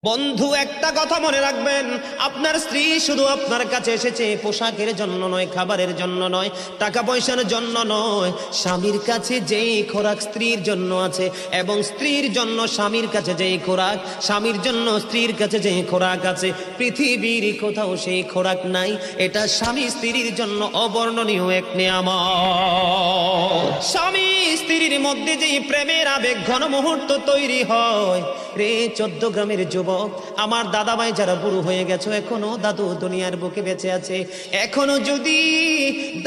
বন্ধু, একটা কথা মনে রাখবেন, আপনার স্ত্রী শুধু আপনার কাছে এসেছে পোশাকের জন্য নয়, খাবারের জন্য নয়, টাকা পয়সার জন্য নয়। স্বামীর কাছে যেই খোরাক স্ত্রীর জন্য আছে, এবং স্ত্রীর জন্য স্বামীর কাছে যেই খোরাক, স্বামীর জন্য স্ত্রীর কাছে যেই খোরাক আছে, পৃথিবীর কোথাও সেই খোরাক নাই। এটা স্বামী স্ত্রীর জন্য অবর্ণনীয় এক নিয়ামত। স্বামী স্ত্রীর মধ্যে যেই প্রেমের আবেগ ঘন মুহূর্ত তৈরি হয় রে 14 গ্রামের যুবক, আমার দাদা ভাই যারা বুড়ো হয়ে গেছো, এখনো দাদু দুনিয়ার বুকে বেঁচে আছে, এখনো যদি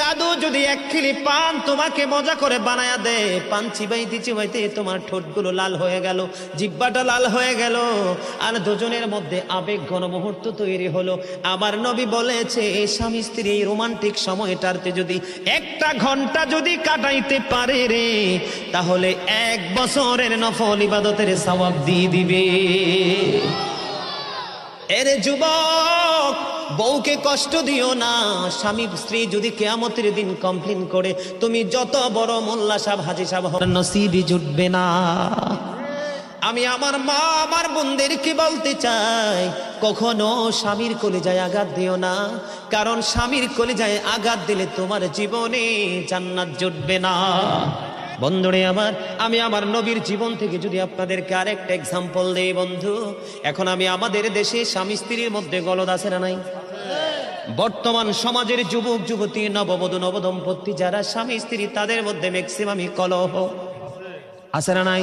দাদু যদি এক খিলি পান তোমাকে মজা করে বানায়া দেয়, পান চিবাইতে চিবাইতে তোমার ঠোঁটগুলো লাল হয়ে গেল, জিহ্বাটা লাল হয়ে গেল, আর দুজনের মধ্যে আবেগ ঘন মুহূর্ত তৈরি হলো। আমার নবী বলেছে, স্বামী স্ত্রী এই রোমান্টিক সময়টাতে যদি একটা ঘন্টা যদি কাটাইতে পারে রে, তাহলে 1 বছরের নফল ইবাদতের সওয়াব দিয়ে দিবে। এরে যুবক, বউকে কষ্ট দিও না। স্বামী স্ত্রী যদি কিয়ামতের দিন কমপ্লেইন করে, তুমি যত বড় মোল্লা সাহেব হাজী সাহেব হও, নসিবই জুটবে না। আমি আমার মা আমার বোনদেরকে বলতে চাই, কখনো স্বামীর কলিজায় আঘাত দিও না, কারণ স্বামীর কলিজায় আঘাত দিলে তোমার জীবনে জান্নাত জুটবে না। বন্ধুরে আমার, আমি আমার নবীর জীবন থেকে যদি আপনাদেরকে আরেকটা এক্সাম্পল দেই বন্ধু, এখন আমি আমাদের দেশে স্বামী স্ত্রীর মধ্যে গলদ আছে না নাই? বর্তমান সমাজের যুবক যুবতী, নববধূ নবদম্পতি যারা স্বামী স্ত্রী, তাদের মধ্যে ম্যাক্সিমামই কলহ আছে না নাই?